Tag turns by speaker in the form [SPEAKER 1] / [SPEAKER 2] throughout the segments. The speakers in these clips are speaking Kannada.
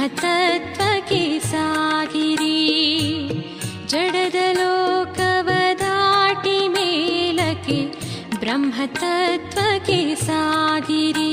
[SPEAKER 1] ಬ್ರಹ್ಮತತ್ವಕ್ಕೆ ಸಾಗಿರಿ. ಜಡದ ಲೋಕವ ದಾಟಿ ಮೇಲಕ್ಕೆ ಬ್ರಹ್ಮತತ್ವಕ್ಕೆ ಸಾಗಿರಿ.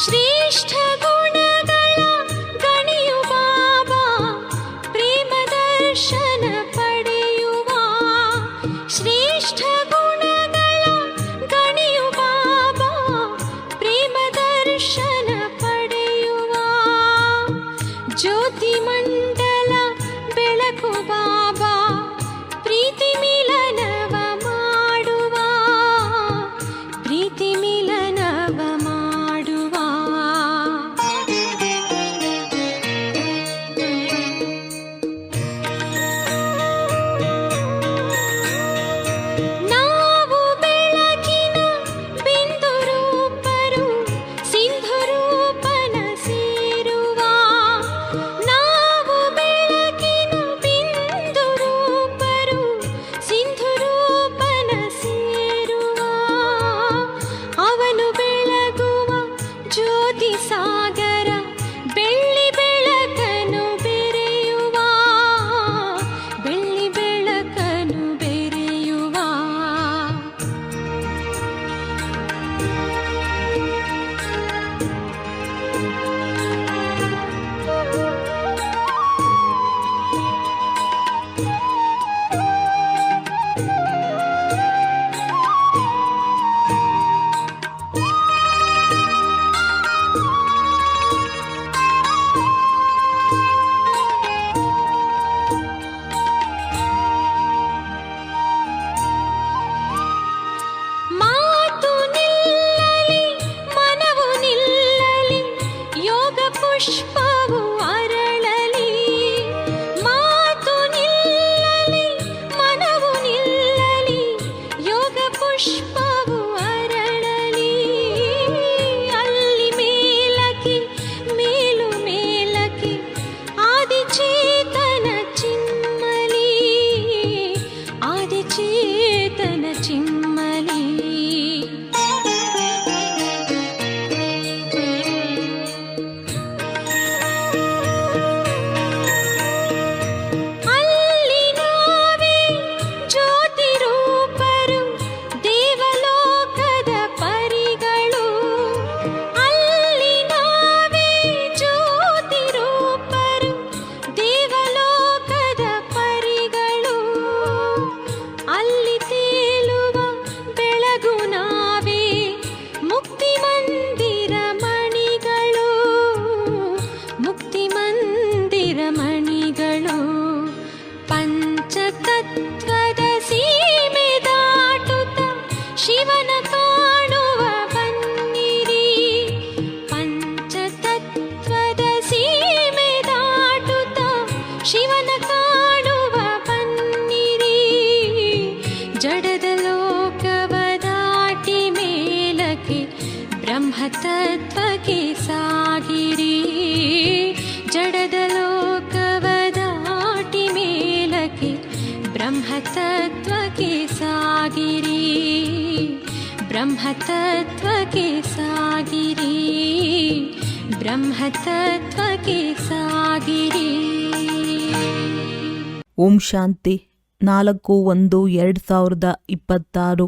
[SPEAKER 1] ಶ್ರೇಷ್ಠ ಗುಣಗಳ ಗಣಿಯು ಬಾಬಾ ಪ್ರೇಮ ದರ್ಶನ ಪಡೆಯುವ. ಶ್ರೇಷ್ಠ ಗುಣಗಳ ಗಣಿಯು ಬಾಬಾ ಪ್ರೇಮ ದರ್ಶನ ಪಡೆಯುವ. ಜ್ಯೋತಿ ಮಂಡಲ ಬೆಳಕು ಬಾಬಾ ಪ್ರೀತಿ ಮಿಲನವ ಮಾಡುವ. ಪ್ರೀತಿ ಮಿಲನವ ಮಾಡುವ. ನಾವು ಬೆಳಕಿನ ಬಿಂದು ರೂಪರು ಸಿಂಧು ರೂಪನ ಸೇರುವ. ನಾವು ಬೆಳಕಿನ ಬಿಂದು ರೂಪರು ಸಿಂಧು ರೂಪನ ಸೇರುವ. ಅವನು ಬೆಳಗುವ ಜ್ಯೋತಿ ಸಾಗರ ಬೆಳ್ಳಿ ಬೆಳಕನು ಬೆರೆಯುವ. ಬೆಳ್ಳಿ ಬೆಳಕನು ಬೆರೆಯುವ. ಮಾತು ನಿಲ್ಲಲಿ ಮನವು ನಿಲ್ಲಲಿ ಯೋಗ ಪುಷ್ಪವು ಅರಳಲಿ. ಮಾತು ನಿಲ್ಲಲಿ ಮನವು ನಿಲ್ಲಲಿ ಯೋಗ ಪುಷ್ಪವು ಅರಳಲಿ. ಅಲ್ಲಿ ಮೇಲಕ್ಕೆ ಮೇಲು ಮೇಲಕ್ಕೆ ಆದಿಚೇತನ ಚಿಮ್ಮಲಿ. ಆದಿಚೇತನ ಚಿಮ್ಮಲಿ. ಅಲ್ಲಿ ನಾವೇ ಜ್ಯೋತಿ ರೂಪರು ದೇವಲೋಕದ ಪರಿಗಳು. ಅಲ್ಲಿ ನಾವೇ ಜ್ಯೋತಿ ರೂಪರು ದೇವಲೋಕದ ಪರಿಗಳು. ಅಲ್ಲಿ ತೇಲುವ ಬೆಳಗು ನಾವೇ ಮುಕ್ತಿ ಮಂದಿರ ಮಣಿಗಳು. ಮುಕ್ತಿ ಮಂದಿರ ಮಣಿಗಳು. ಪಂಚತತ್ವದ ಸೀಮೆ ದಾಟುತ್ತ ಶಿವನ ಕಾಣುವ ಬನ್ನಿರಿ. ಪಂಚತತ್ವದ ಸೀಮೆ ದಾಟುತ್ತ ಶಿವನ ಕಾಣುವ ಬನ್ನಿರಿ. ಜಡದ ಲೋಕವ ದಾಟಿ ಮೇಲಕ್ಕೆ ಬ್ರಹ್ಮತತ್ವಕ್ಕೆ ಸಾಗಿರಿ. ಜಡದ ಲೋಕವ ದಾಟಿ ಮೇಲಕ್ಕೆ ಬ್ರಹ್ಮತತ್ವಕ್ಕೆ ಸಾಗಿರಿ. ಬ್ರಹ್ಮತತ್ವಕ್ಕೆ ಸಾಗಿರಿ. ಬ್ರಹ್ಮತತ್ವಕ್ಕೆ ಸಾಗಿರಿ.
[SPEAKER 2] ಓಂ ಶಾಂತಿ. 4/1/2026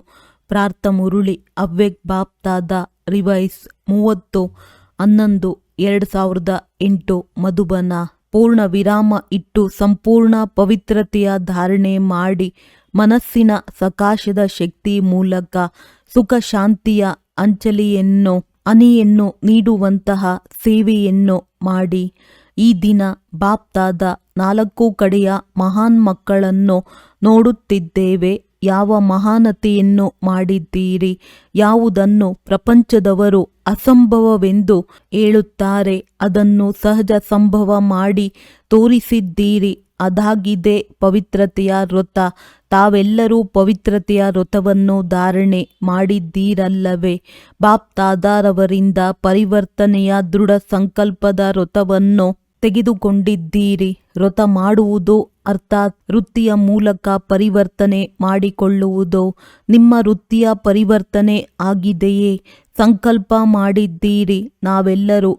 [SPEAKER 2] ಪ್ರಾರ್ಥ ಮುರುಳಿ ಅವ್ಯಕ್ತ ಬಾಪ್ತಾದ ರಿವೈಸ್ 30/11/2008 ಮಧುಬನ. ಪೂರ್ಣ ವಿರಾಮ ಇಟ್ಟು ಸಂಪೂರ್ಣ ಪವಿತ್ರತೆಯ ಧಾರಣೆ ಮಾಡಿ ಮನಸ್ಸಿನ ಸಕಾಶದ ಶಕ್ತಿ ಮೂಲಕ ಸುಖ ಶಾಂತಿಯ ಹನಿಯನ್ನು ನೀಡುವಂತಹ ಸೇವೆಯನ್ನು ಮಾಡಿ. ಈ ದಿನ ಬಾಪ್ತಾದ 4 ಕಡೆಯ ಮಹಾನ್ ಮಕ್ಕಳನ್ನು ನೋಡುತ್ತಿದ್ದೇವೆ. ಯಾವ ಮಹಾನತೆಯನ್ನು ಮಾಡಿದ್ದೀರಿ, ಯಾವುದನ್ನು ಪ್ರಪಂಚದವರು ಅಸಂಭವವೆಂದು ಹೇಳುತ್ತಾರೆ ಅದನ್ನು ಸಹಜ ಸಂಭವ ಮಾಡಿ ತೋರಿಸಿದ್ದೀರಿ. ಅದಾಗಿದೆ ಪವಿತ್ರತೆಯ ವ್ರತ. ತಾವೆಲ್ಲರೂ ಪವಿತ್ರತೆಯ ವ್ರತವನ್ನು ಧಾರಣೆ ಮಾಡಿದ್ದೀರಲ್ಲವೇ? ಬಾಪ್ ದಾದಾರವರಿಂದ ಪರಿವರ್ತನೆಯ ದೃಢ ಸಂಕಲ್ಪದ ವ್ರತವನ್ನು ತೆಗೆದುಕೊಂಡಿದ್ದೀರಿ. ವ್ರತ ಮಾಡುವುದು ಅರ್ಥಾತ್ ವೃತ್ತಿಯ ಮೂಲಕ ಪರಿವರ್ತನೆ ಮಾಡಿಕೊಳ್ಳುವುದು. ನಿಮ್ಮ ವೃತ್ತಿಯ ಪರಿವರ್ತನೆ ಆಗಿದೆಯೇ? ಸಂಕಲ್ಪ ಮಾಡಿದ್ದೀರಿ. ನಾವೆಲ್ಲರೂ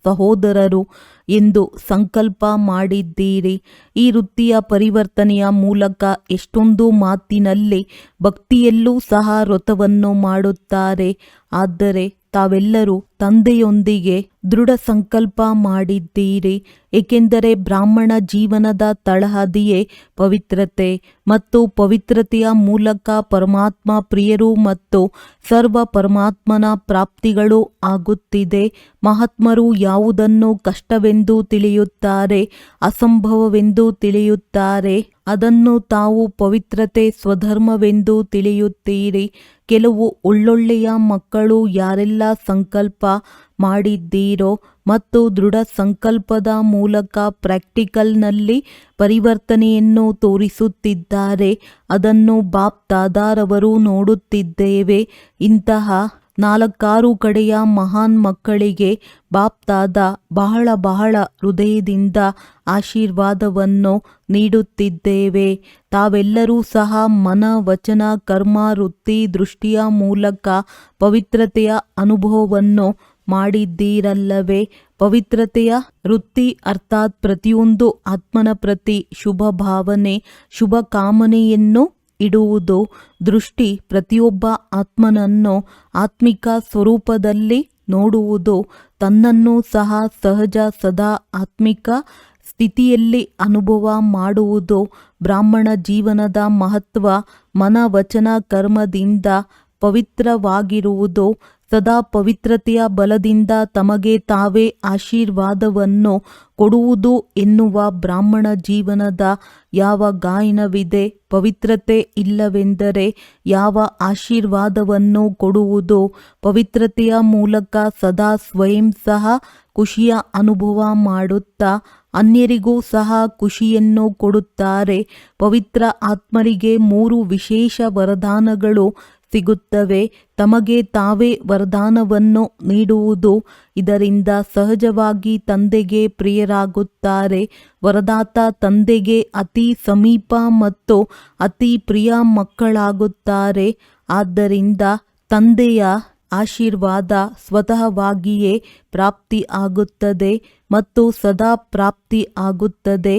[SPEAKER 2] ಸಹೋದರರು ಎಂದು ಸಂಕಲ್ಪ ಮಾಡಿದ್ದೀರಿ. ಈ ವೃತ್ತಿಯ ಪರಿವರ್ತನೆಯ ಮೂಲಕ ಎಷ್ಟೊಂದು ಮಾತಿನಲ್ಲಿ ಭಕ್ತಿಯಲ್ಲೂ ಸಹ ವ್ರತವನ್ನು ಮಾಡುತ್ತಾರೆ. ಆದರೆ ತಾವೆಲ್ಲರೂ ತಂದೆಯೊಂದಿಗೆ ದೃಢ ಸಂಕಲ್ಪ ಮಾಡಿದ್ದೀರಿ. ಏಕೆಂದರೆ ಬ್ರಾಹ್ಮಣ ಜೀವನದ ತಳಹದಿಯೇ ಪವಿತ್ರತೆ ಮತ್ತು ಪವಿತ್ರತೆಯ ಮೂಲಕ ಪರಮಾತ್ಮ ಪ್ರಿಯರು ಮತ್ತು ಸರ್ವ ಪರಮಾತ್ಮನ ಪ್ರಾಪ್ತಿಗಳು ಆಗುತ್ತಿದೆ. ಮಹಾತ್ಮರು ಯಾವುದನ್ನು ಕಷ್ಟವೆಂದು ತಿಳಿಯುತ್ತಾರೆ, ಅಸಂಭವವೆಂದು ತಿಳಿಯುತ್ತಾರೆ, ಅದನ್ನು ತಾವು ಪವಿತ್ರತೆ ಸ್ವಧರ್ಮವೆಂದು ತಿಳಿಯುತ್ತೀರಿ. ಕೆಲವು ಒಳ್ಳೊಳ್ಳೆಯ ಮಕ್ಕಳು ಯಾರೆಲ್ಲ ಸಂಕಲ್ಪ ಮಾಡಿದ್ದೀರೋ ಮತ್ತು ದೃಢ ಸಂಕಲ್ಪದ ಮೂಲಕ ಪ್ರಾಕ್ಟಿಕಲ್ನಲ್ಲಿ ಪರಿವರ್ತನೆಯನ್ನು ತೋರಿಸುತ್ತಿದ್ದಾರೆ, ಅದನ್ನು ಬಾಪ್ ದಾದಾರವರು ನೋಡುತ್ತಿದ್ದೇವೆ. ಇಂತಹ 4-6 ಕಡೆಯ ಮಹಾನ್ ಮಕ್ಕಳಿಗೆ ಬಾಪ್ ದಾದಾ ಬಹಳ ಹೃದಯದಿಂದ ಆಶೀರ್ವಾದವನ್ನು ನೀಡುತ್ತಿದ್ದೇವೆ. ತಾವೆಲ್ಲರೂ ಸಹ ಮನ ವಚನ ಕರ್ಮ ವೃತ್ತಿ ದೃಷ್ಟಿಯ ಮೂಲಕ ಪವಿತ್ರತೆಯ ಅನುಭವವನ್ನು ಮಾಡಿದ್ದೀರಲ್ಲವೇ? ಪವಿತ್ರತೆಯ ವೃತ್ತಿ ಅರ್ಥಾತ್ ಪ್ರತಿಯೊಂದು ಆತ್ಮನ ಪ್ರತಿ ಶುಭ ಭಾವನೆ ಶುಭ ಕಾಮನೆಯನ್ನು ಇಡುವುದು. ದೃಷ್ಟಿ ಪ್ರತಿಯೊಬ್ಬ ಆತ್ಮನನ್ನು ಆತ್ಮಿಕ ಸ್ವರೂಪದಲ್ಲಿ ನೋಡುವುದು. ತನ್ನನ್ನು ಸಹ ಸಹಜ ಸದಾ ಆತ್ಮಿಕ ಸ್ಥಿತಿಯಲ್ಲಿ ಅನುಭವ ಮಾಡುವುದು. ಬ್ರಾಹ್ಮಣ ಜೀವನದ ಮಹತ್ವ ಮನ ವಚನ ಕರ್ಮದಿಂದ ಪವಿತ್ರವಾಗಿರುವುದು. ಸದಾ ಪವಿತ್ರತೆಯ ಬಲದಿಂದ ತಮಗೆ ತಾವೇ ಆಶೀರ್ವಾದವನ್ನು ಕೊಡುವುದು ಎನ್ನುವ ಬ್ರಾಹ್ಮಣ ಜೀವನದ ಯಾವ ಗಾಯನವಿದೆ? ಪವಿತ್ರತೆ ಇಲ್ಲವೆಂದರೆ ಯಾವ ಆಶೀರ್ವಾದವನ್ನು ಕೊಡುವುದು? ಪವಿತ್ರತೆಯ ಮೂಲಕ ಸದಾ ಸ್ವಯಂ ಸಹ ಖುಷಿಯ ಅನುಭವ ಮಾಡುತ್ತಾ ಅನ್ಯರಿಗೂ ಸಹ ಖುಷಿಯನ್ನು ಕೊಡುತ್ತಾರೆ. ಪವಿತ್ರ ಆತ್ಮರಿಗೆ 3 ವಿಶೇಷ ವರದಾನಗಳು ಸಿಗುತ್ತವೆ. ತಮಗೆ ತಾವೇ ವರದಾನವನ್ನು ನೀಡುವುದು. ಇದರಿಂದ ಸಹಜವಾಗಿ ತಂದೆಗೆ ಪ್ರಿಯರಾಗುತ್ತಾರೆ. ವರದಾತ ತಂದೆಗೆ ಅತಿ ಸಮೀಪ ಮತ್ತು ಅತಿ ಪ್ರಿಯ ಮಕ್ಕಳಾಗುತ್ತಾರೆ. ಆದ್ದರಿಂದ ತಂದೆಯ ಆಶೀರ್ವಾದ ಸ್ವತಃವಾಗಿಯೇ ಪ್ರಾಪ್ತಿ ಆಗುತ್ತದೆ ಮತ್ತು ಸದಾ ಪ್ರಾಪ್ತಿ ಆಗುತ್ತದೆ.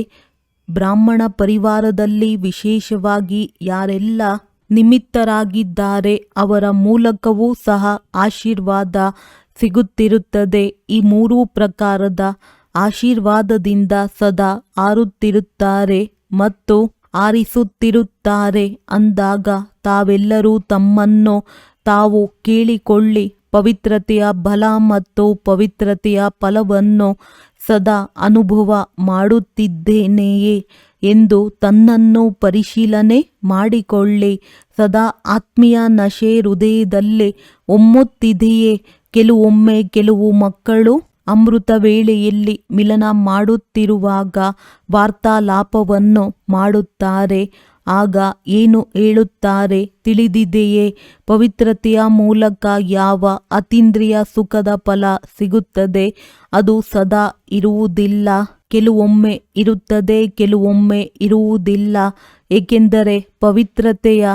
[SPEAKER 2] ಬ್ರಾಹ್ಮಣ ಪರಿವಾರದಲ್ಲಿ ವಿಶೇಷವಾಗಿ ಯಾರೆಲ್ಲ ನಿಮಿತ್ತರಾಗಿದ್ದಾರೆ ಅವರ ಮೂಲಕವೂ ಸಹ ಆಶೀರ್ವಾದ ಸಿಗುತ್ತಿರುತ್ತದೆ. ಈ 3 ಪ್ರಕಾರದ ಆಶೀರ್ವಾದದಿಂದ ಸದಾ ಆರುತ್ತಿರುತ್ತಾರೆ ಮತ್ತು ಆರಿಸುತ್ತಿರುತ್ತಾರೆ. ಅಂದಾಗ ತಾವೆಲ್ಲರೂ ತಮ್ಮನ್ನು ತಾವು ಕೇಳಿಕೊಳ್ಳಿ, ಪವಿತ್ರತೆಯ ಬಲ ಮತ್ತು ಪವಿತ್ರತೆಯ ಫಲವನ್ನು ಸದಾ ಅನುಭವ ಮಾಡುತ್ತಿದ್ದೇನೆಯೇ ಎಂದು ತನ್ನನ್ನು ಪರಿಶೀಲನೆ ಮಾಡಿಕೊಳ್ಳಿ. ಸದಾ ಆತ್ಮೀಯ ನಶೆ ಹೃದಯದಲ್ಲಿ ಒಮ್ಮುತ್ತಿದೆಯೇ? ಕೆಲವು ಮಕ್ಕಳು ಅಮೃತ ವೇಳೆಯಲ್ಲಿ ಮಿಲನ ಮಾಡುತ್ತಿರುವಾಗ ವಾರ್ತಾಲಾಪವನ್ನು ಮಾಡುತ್ತಾರೆ. ಆಗ ಏನು ಹೇಳುತ್ತಾರೆ ತಿಳಿದಿದೆಯೇ? ಪವಿತ್ರತೆಯ ಮೂಲಕ ಯಾವ ಅತೀಂದ್ರಿಯ ಸುಖದ ಫಲ ಸಿಗುತ್ತದೆ ಅದು ಸದಾ ಇರುವುದಿಲ್ಲ. ಕೆಲವೊಮ್ಮೆ ಇರುತ್ತದೆ, ಕೆಲವೊಮ್ಮೆ ಇರುವುದಿಲ್ಲ. ಏಕೆಂದರೆ ಪವಿತ್ರತೆಯ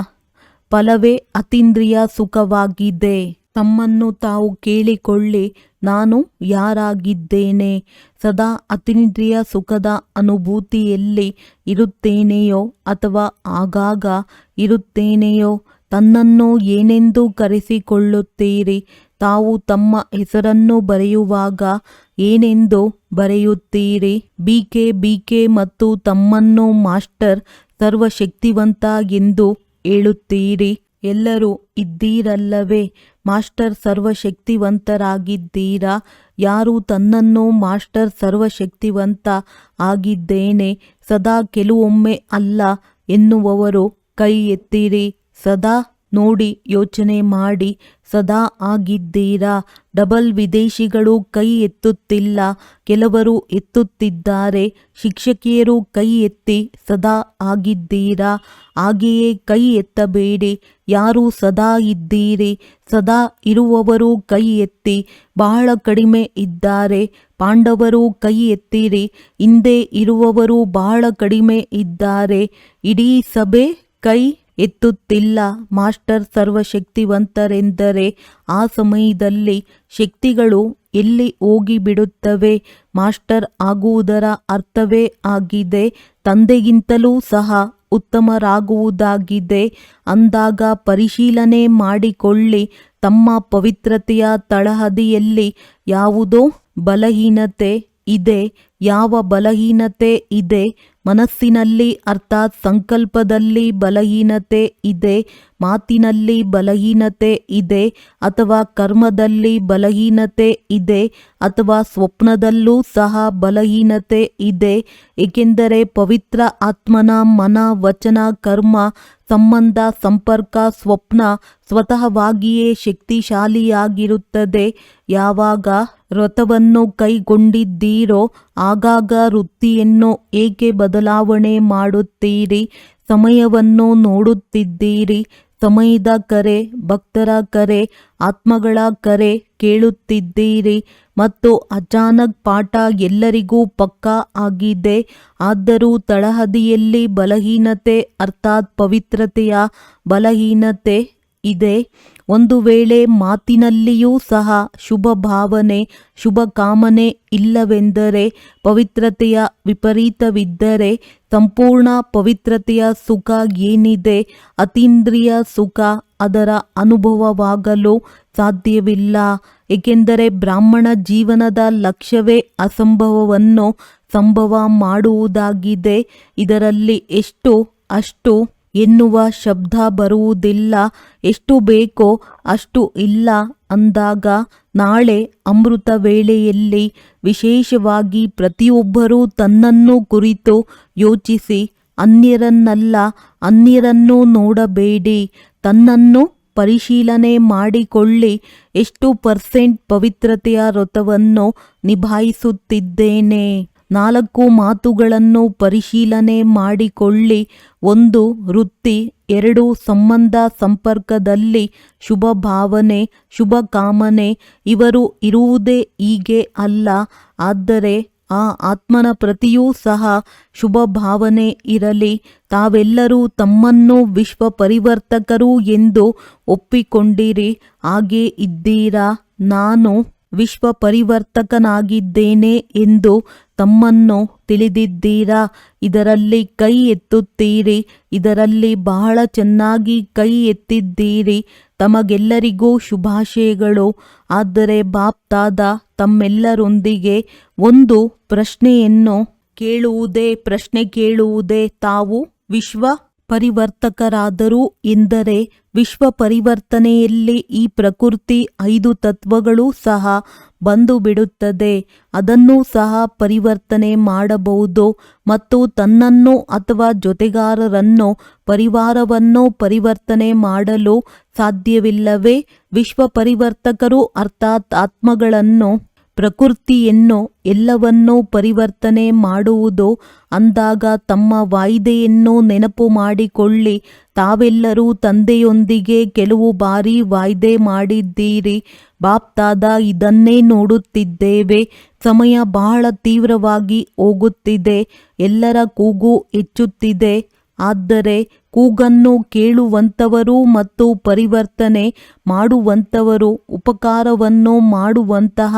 [SPEAKER 2] ಫಲವೇ ಅತೀಂದ್ರಿಯ ಸುಖವಾಗಿದೆ. ತಮ್ಮನ್ನು ತಾವು ಕೇಳಿಕೊಳ್ಳಿ, ನಾನು ಯಾರಾಗಿದ್ದೇನೆ? ಸದಾ ಅತೀಂದ್ರಿಯ ಸುಖದ ಅನುಭೂತಿಯಲ್ಲಿ ಇರುತ್ತೇನೆಯೋ ಅಥವಾ ಆಗಾಗ ಇರುತ್ತೇನೆಯೋ? ತನ್ನನ್ನು ಏನೆಂದು ಕರೆಸಿಕೊಳ್ಳುತ್ತೀರಿ? ತಾವು ತಮ್ಮ ಹೆಸರನ್ನು ಬರೆಯುವಾಗ ಏನೆಂದು ಬರೆಯುತ್ತೀರಿ? ಬಿಕೆ ಮತ್ತು ತಮ್ಮನ್ನು ಮಾಸ್ಟರ್ ಸರ್ವಶಕ್ತಿವಂತ ಎಂದು ಹೇಳುತ್ತೀರಿ. ಎಲ್ಲರೂ ಇದ್ದೀರಲ್ಲವೇ? ಮಾಸ್ಟರ್ ಸರ್ವಶಕ್ತಿವಂತರಾಗಿದ್ದೀರಾ? ಯಾರು ತನ್ನನ್ನು ಮಾಸ್ಟರ್ ಸರ್ವಶಕ್ತಿವಂತ ಆಗಿದ್ದೇನೆ ಸದಾ ಕೆಲವೊಮ್ಮೆ ಅಲ್ಲ ಎನ್ನುವವರು ಕೈ ಎತ್ತಿರಿ. ಸದಾ ನೋಡಿ ಯೋಚನೆ ಮಾಡಿ. ಸದಾ ಆಗಿದ್ದೀರಾ. ಡಬಲ್ ವಿದೇಶಿಗಳು ಕೈ ಎತ್ತುತ್ತಿಲ್ಲ, ಕೆಲವರು ಎತ್ತುತ್ತಿದ್ದಾರೆ. ಶಿಕ್ಷಕಿಯರು ಕೈ ಎತ್ತಿ ಸದಾ ಆಗಿದ್ದೀರಾ. ಹಾಗೆಯೇ ಕೈ ಎತ್ತಬೇಡಿ. ಯಾರು ಸದಾ ಇದ್ದೀರಿ, ಸದಾ ಇರುವವರು ಕೈ ಎತ್ತಿ. ಬಹಳ ಕಡಿಮೆ ಇದ್ದಾರೆ. ಪಾಂಡವರು ಕೈ ಎತ್ತಿರಿ. ಹಿಂದೆ ಇರುವವರು ಬಹಳ ಕಡಿಮೆ ಇದ್ದಾರೆ. ಇಡೀ ಸಭೆ ಕೈ ಎತ್ತುತ್ತಿಲ್ಲ. ಮಾಸ್ಟರ್ ಸರ್ವಶಕ್ತಿವಂತರೆಂದರೆ ಆ ಸಮಯದಲ್ಲಿ ಶಕ್ತಿಗಳು ಎಲ್ಲಿ ಹೋಗಿಬಿಡುತ್ತವೆ? ಮಾಸ್ಟರ್ ಆಗುವುದರ ಅರ್ಥವೇ ಆಗಿದೆ ತಂದೆಗಿಂತಲೂ ಸಹ ಉತ್ತಮರಾಗುವುದಾಗಿದೆ. ಅಂದಾಗ ಪರಿಶೀಲನೆ ಮಾಡಿಕೊಳ್ಳಿ. ತಮ್ಮ ಪವಿತ್ರತೆಯ ತಳಹದಿಯಲ್ಲಿ ಯಾವುದೋ ಬಲಹೀನತೆ ಇದೆ. ಯಾವ ಬಲಹೀನತೆ ಇದೆ? ಮನಸ್ಸಿನಲ್ಲಿ ಅರ್ಥಾತ್ ಸಂಕಲ್ಪದಲ್ಲಿ ಬಲಹೀನತೆ ಇದೆ, ಮಾತಿನಲ್ಲಿ ಬಲಹೀನತೆ ಇದೆ, ಅಥವಾ ಕರ್ಮದಲ್ಲಿ ಬಲಹೀನತೆ ಇದೆ, ಅಥವಾ ಸ್ವಪ್ನದಲ್ಲೂ ಸಹ ಬಲಹೀನತೆ ಇದೆ. ಏಕೆಂದರೆ ಪವಿತ್ರ ಆತ್ಮನ ಮನ, ವಚನ, ಕರ್ಮ, ಸಂಬಂಧ, ಸಂಪರ್ಕ, ಸ್ವಪ್ನ ಸ್ವತಃವಾಗಿಯೇ ಶಕ್ತಿಶಾಲಿಯಾಗಿರುತ್ತದೆ. ಯಾವಾಗ ವ್ರತವನ್ನು ಕೈಗೊಂಡಿದ್ದೀರೋ ಆಗಾಗ ವೃತ್ತಿಯನ್ನು ಏಕೆ ಬದಲಾವಣೆ ಮಾಡುತ್ತೀರಿ? ಸಮಯವನ್ನು ನೋಡುತ್ತಿದ್ದೀರಿ. ಸಮಯದ ಕರೆ, ಭಕ್ತರ ಕರೆ, ಆತ್ಮಗಳ ಕರೆ ಕೇಳುತ್ತಿದ್ದೀರಿ. ಮತ್ತು ಅಚಾನಕ್ ಪಾಠ ಎಲ್ಲರಿಗೂ ಪಕ್ಕಾ ಆಗಿದೆ. ಆದರೂ ತಳಹದಿಯಲ್ಲಿ ಬಲಹೀನತೆ ಅರ್ಥಾತ್ ಪವಿತ್ರತೆಯ ಬಲಹೀನತೆ ಇದೆ. ಒಂದು ವೇಳೆ ಮಾತಿನಲ್ಲಿಯೂ ಸಹ ಶುಭ ಭಾವನೆ, ಶುಭ ಕಾಮನೆ ಇಲ್ಲವೆಂದರೆ, ಪವಿತ್ರತೆಯ ವಿಪರೀತವಿದ್ದರೆ, ಸಂಪೂರ್ಣ ಪವಿತ್ರತೆಯ ಸುಖ ಏನಿದೆ, ಅತೀಂದ್ರಿಯ ಸುಖ, ಅದರ ಅನುಭವವಾಗಲು ಸಾಧ್ಯವಿಲ್ಲ. ಏಕೆಂದರೆ ಬ್ರಾಹ್ಮಣ ಜೀವನದ ಲಕ್ಷ್ಯವೇ ಅಸಂಭವವನ್ನು ಸಂಭವ ಮಾಡುವುದಾಗಿದೆ. ಇದರಲ್ಲಿ ಎಷ್ಟು ಅಷ್ಟು ಎನ್ನುವ ಶಬ್ದ ಬರುವುದಿಲ್ಲ. ಎಷ್ಟು ಬೇಕೋ ಅಷ್ಟು ಇಲ್ಲ ಅಂದಾಗ ನಾಳೆ ಅಮೃತ ವೇಳೆಯಲ್ಲಿ ವಿಶೇಷವಾಗಿ ಪ್ರತಿಯೊಬ್ಬರೂ ತನ್ನನ್ನು ಕುರಿತು ಯೋಚಿಸಿ. ಅನ್ಯರನ್ನಲ್ಲ, ಅನ್ಯರನ್ನು ನೋಡಬೇಡಿ. ತನ್ನನ್ನು ಪರಿಶೀಲನೆ ಮಾಡಿಕೊಳ್ಳಿ. ಎಷ್ಟು % ಪವಿತ್ರತೆಯ ವ್ರತವನ್ನು ನಿಭಾಯಿಸುತ್ತಿದ್ದೇನೆ? 4 ಮಾತುಗಳನ್ನು ಪರಿಶೀಲನೆ ಮಾಡಿಕೊಳ್ಳಿ. 1 ವೃತ್ತಿ, 2 ಸಂಬಂಧ ಸಂಪರ್ಕದಲ್ಲಿ ಶುಭ ಭಾವನೆ, ಶುಭ ಕಾಮನೆ. ಇವರು ಇರುವುದೇ ಹೀಗೆ ಅಲ್ಲ. ಆದರೆ ಆ ಆತ್ಮನ ಪ್ರತಿಯೂ ಸಹ ಶುಭ ಭಾವನೆ ಇರಲಿ. ತಾವೆಲ್ಲರೂ ತಮ್ಮನ್ನು ವಿಶ್ವ ಪರಿವರ್ತಕರು ಎಂದು ಒಪ್ಪಿಕೊಂಡಿರಿ. ಹಾಗೆ ಇದ್ದೀರಾ? ನಾನು ವಿಶ್ವ ಪರಿವರ್ತಕನಾಗಿದ್ದೇನೆ ಎಂದು ತಮ್ಮನ್ನು ತಿಳಿದಿದ್ದೀರಾ? ಇದರಲ್ಲಿ ಕೈ ಎತ್ತುತ್ತೀರಿ. ಇದರಲ್ಲಿ ಬಹಳ ಚೆನ್ನಾಗಿ ಕೈ ಎತ್ತಿದ್ದೀರಿ. ತಮಗೆಲ್ಲರಿಗೂ ಶುಭಾಶಯಗಳು. ಆದರೆ ಬಾಪ್ ದಾದಾ ತಮ್ಮೆಲ್ಲರೊಂದಿಗೆ ಒಂದು ಪ್ರಶ್ನೆ ಕೇಳುವುದೇ ತಾವು ವಿಶ್ವ ಪರಿವರ್ತಕರಾದರು ಎಂದರೆ ವಿಶ್ವ ಪರಿವರ್ತನೆಯಲ್ಲಿ ಈ ಪ್ರಕೃತಿ 5 ತತ್ವಗಳು ಸಹ ಬಂದು ಬಿಡುತ್ತದೆ. ಅದನ್ನೂ ಸಹ ಪರಿವರ್ತನೆ ಮಾಡಬಹುದು. ಮತ್ತು ತನ್ನನ್ನು ಅಥವಾ ಜೊತೆಗಾರರನ್ನು, ಪರಿವಾರವನ್ನು ಪರಿವರ್ತನೆ ಮಾಡಲು ಸಾಧ್ಯವಿಲ್ಲವೇ? ವಿಶ್ವ ಪರಿವರ್ತಕರು ಅರ್ಥಾತ್ ಆತ್ಮಗಳನ್ನು, ಪ್ರಕೃತಿಯನ್ನು, ಎಲ್ಲವನ್ನೂ ಪರಿವರ್ತನೆ ಮಾಡುವುದು. ಅಂದಾಗ ತಮ್ಮ ವಾಯ್ದೆಯನ್ನು ನೆನಪು ಮಾಡಿಕೊಳ್ಳಿ. ತಾವೆಲ್ಲರೂ ತಂದೆಯೊಂದಿಗೆ ಕೆಲವು ಬಾರಿ ವಾಯ್ದೆ ಮಾಡಿದ್ದೀರಿ. ಬಾಪ್ ದಾದಾ ಇದನ್ನೇ ನೋಡುತ್ತಿದ್ದೇವೆ. ಸಮಯ ಬಹಳ ತೀವ್ರವಾಗಿ ಹೋಗುತ್ತಿದೆ. ಎಲ್ಲರ ಕೂಗು ಹೆಚ್ಚುತ್ತಿದೆ. ಆದರೆ ಕೂಗನ್ನು ಕೇಳುವಂಥವರು ಮತ್ತು ಪರಿವರ್ತನೆ ಮಾಡುವಂಥವರು, ಉಪಕಾರವನ್ನು ಮಾಡುವಂತಹ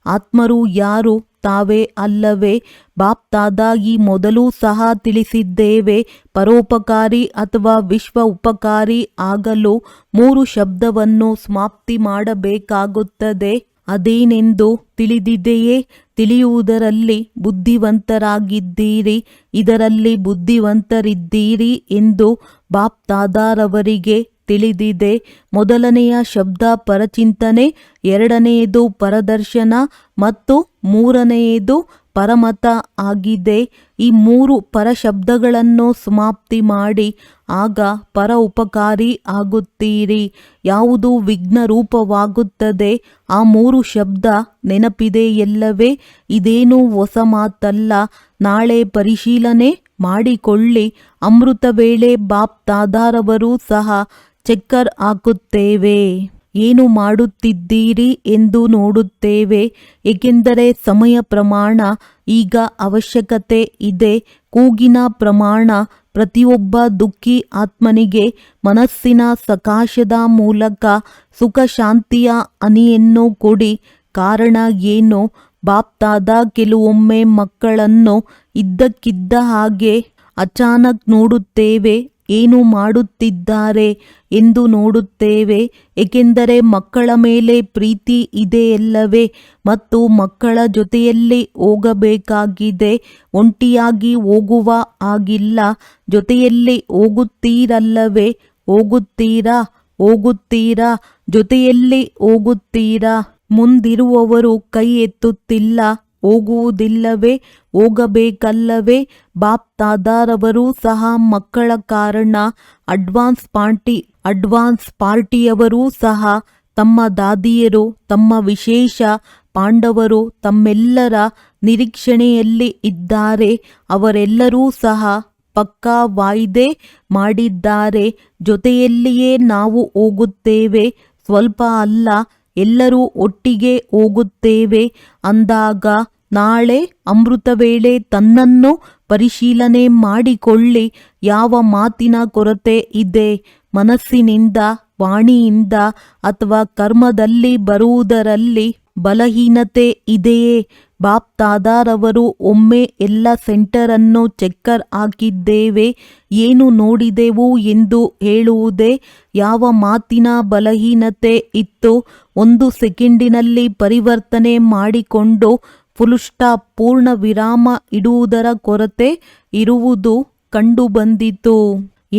[SPEAKER 2] ಆತ್ಮರು ಯಾರು? ತಾವೇ ಅಲ್ಲವೇ? ಬಾಪ್ ದಾದಾ ಈ ಮೊದಲು ಸಹ ತಿಳಿಸಿದ್ದೇವೆ. ಪರೋಪಕಾರಿ ಅಥವಾ ವಿಶ್ವ ಉಪಕಾರಿ ಆಗಲು 3 ಶಬ್ದವನ್ನು ಸಮಾಪ್ತಿ ಮಾಡಬೇಕಾಗುತ್ತದೆ. ಅದೇನೆಂದು ತಿಳಿದಿದೆಯೇ? ತಿಳಿಯುವುದರಲ್ಲಿ ಬುದ್ಧಿವಂತರಾಗಿದ್ದೀರಿ. ಇದರಲ್ಲಿ ಬುದ್ಧಿವಂತರಿದ್ದೀರಿ ಎಂದು ಬಾಪ್ ದಾದಾರವರಿಗೆ ತಿಳಿದಿದೆ. ಮೊದಲನೆಯ ಶಬ್ದ ಪರಚಿಂತನೆ, 2ನೆಯದು ಪರದರ್ಶನ ಮತ್ತು 3ನೆಯದು ಪರಮತ ಆಗಿದೆ. ಈ 3 ಪರಶಬ್ದಗಳನ್ನು ಸಮಾಪ್ತಿ ಮಾಡಿ ಆಗ ಪರ ಉಪಕಾರಿ ಆಗುತ್ತೀರಿ. ಯಾವುದು ವಿಘ್ನ ರೂಪವಾಗುತ್ತದೆ ಆ 3 ಶಬ್ದ ನೆನಪಿದೆ ಎಲ್ಲವೇ. ಇದೇನು ಹೊಸ ಮಾತಲ್ಲ. ನಾಳೆ ಪರಿಶೀಲನೆ ಮಾಡಿಕೊಳ್ಳಿ. ಅಮೃತ ವೇಳೆ ಬಾಪ್ ದಾದಾರವರು ಸಹ ಚಕ್ಕರ್ ಹಾಕುತ್ತೇವೆ. ಏನು ಮಾಡುತ್ತಿದ್ದೀರಿ ಎಂದು ನೋಡುತ್ತೇವೆ. ಏಕೆಂದರೆ ಸಮಯ ಪ್ರಮಾಣ ಈಗ ಅವಶ್ಯಕತೆ ಇದೆ. ಕೂಗಿನ ಪ್ರಮಾಣ ಪ್ರತಿಯೊಬ್ಬ ದುಃಖಿ ಆತ್ಮನಿಗೆ ಮನಸ್ಸಿನ ಸಕಾಶದ ಮೂಲಕ ಸುಖ ಶಾಂತಿಯ ಹನಿಯನ್ನು ಕೊಡಿ. ಕಾರಣ ಏನು? ಬಾಪ್ತಾದ ಕೆಲವೊಮ್ಮೆ ಮಕ್ಕಳನ್ನು ಇದ್ದಕ್ಕಿದ್ದ ಹಾಗೆ ಅಚಾನಕ್ ನೋಡುತ್ತೇವೆ. ಏನು ಮಾಡುತ್ತಿದ್ದಾರೆ ಎಂದು ನೋಡುತ್ತೇವೆ. ಏಕೆಂದರೆ ಮಕ್ಕಳ ಮೇಲೆ ಪ್ರೀತಿ ಇದೆಯಲ್ಲವೇ ಮತ್ತು ಮಕ್ಕಳ ಜೊತೆಯಲ್ಲಿ ಹೋಗಬೇಕಾಗಿದೆ. ಒಂಟಿಯಾಗಿ ಹೋಗುವ ಆಗಿಲ್ಲ. ಜೊತೆಯಲ್ಲಿ ಹೋಗುತ್ತೀರಲ್ಲವೇ? ಹೋಗುತ್ತೀರಾ? ಜೊತೆಯಲ್ಲಿ ಹೋಗುತ್ತೀರಾ? ಮುಂದಿರುವವರು ಕೈ ಎತ್ತುತ್ತಿಲ್ಲ. ಹೋಗುವುದಿಲ್ಲವೇ? ಹೋಗಬೇಕಲ್ಲವೇ? ಬಾಪ್ ದಾದಾರವರು ಸಹ ಮಕ್ಕಳ ಕಾರಣ ಅಡ್ವಾನ್ಸ್ ಪಾರ್ಟಿಯವರೂ ಸಹ ತಮ್ಮ ದಾದಿಯರು, ತಮ್ಮ ವಿಶೇಷ ಪಾಂಡವರು ತಮ್ಮೆಲ್ಲರ ನಿರೀಕ್ಷಣೆಯಲ್ಲಿ ಇದ್ದಾರೆ. ಅವರೆಲ್ಲರೂ ಸಹ ಪಕ್ಕಾ ವಾಯ್ದೆ ಮಾಡಿದ್ದಾರೆ. ಜೊತೆಯಲ್ಲಿಯೇ ನಾವು ಹೋಗುತ್ತೇವೆ. ಸ್ವಲ್ಪ ಅಲ್ಲ, ಎಲ್ಲರೂ ಒಟ್ಟಿಗೆ ಹೋಗುತ್ತೇವೆ ಅಂದಾಗ ನಾಳೆ ಅಮೃತ ವೇಳೆ ತನ್ನನ್ನು ಪರಿಶೀಲನೆ ಮಾಡಿಕೊಳ್ಳಿ. ಯಾವ ಮಾತಿನ ಕೊರತೆ ಇದೆ? ಮನಸ್ಸಿನಿಂದ, ವಾಣಿಯಿಂದ ಅಥವಾ ಕರ್ಮದಲ್ಲಿ ಬರುವುದರಲ್ಲಿ ಬಲಹೀನತೆ ಇದೆಯೇ? ಬಾಪ್ ದಾದಾರವರು ಒಮ್ಮೆ ಎಲ್ಲ ಸೆಂಟರನ್ನು ಚಕ್ಕರ್ ಹಾಕಿದ್ದೇವೆ. ಏನು ನೋಡಿದೆವು ಎಂದು ಹೇಳುವುದೇ? ಯಾವ ಮಾತಿನ ಬಲಹೀನತೆ ಇತ್ತು? 1 ಸೆಕೆಂಡಿನಲ್ಲಿ ಪರಿವರ್ತನೆ ಮಾಡಿಕೊಂಡು ಫುಲ್ ಸ್ಟಾಪ್ ಪೂರ್ಣ ವಿರಾಮ ಇಡುವುದರ ಕೊರತೆ ಇರುವುದು ಕಂಡುಬಂದಿತು.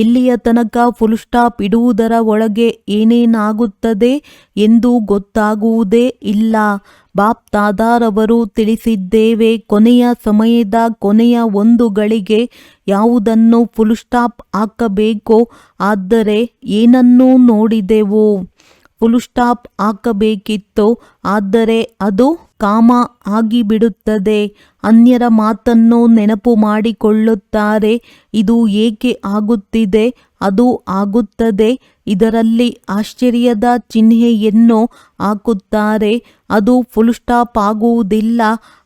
[SPEAKER 2] ಎಲ್ಲಿಯ ತನಕ ಫುಲ್ ಸ್ಟಾಪ್ ಇಡುವುದರ ಒಳಗೆ ಏನೇನಾಗುತ್ತದೆ ಎಂದು ಗೊತ್ತಾಗುವುದೇ ಇಲ್ಲ. ಬಾಪ್ ದಾದಾರವರು ತಿಳಿಸಿದ್ದೇವೆ. ಕೊನೆಯ ಸಮಯದ ಕೊನೆಯ 1 ಗಳಿಗೆ ಯಾವುದನ್ನು ಫುಲ್ ಸ್ಟಾಪ್ ಹಾಕಬೇಕೋ ಆದರೆ ಏನನ್ನೂ ನೋಡಿದೆವು. ಫುಲ್ ಸ್ಟಾಪ್ ಹಾಕಬೇಕಿತ್ತು. ಆದರೆ ಅದು ಕಾಮ ಆಗಿಬಿಡುತ್ತದೆ. ಅನ್ಯರ ಮಾತನ್ನು ನೆನಪು ಮಾಡಿಕೊಳ್ಳುತ್ತಾರೆ. ಇದು ಏಕೆ ಆಗುತ್ತಿದೆ? ಅದು ಆಗುತ್ತದೆ. ಇದರಲ್ಲಿ ಆಶ್ಚರ್ಯದ ಚಿಹ್ನೆಯನ್ನು ಹಾಕುತ್ತಾರೆ. ಅದು ಫುಲ್ ಸ್ಟಾಪ್ ಆಗುವುದಿಲ್ಲ.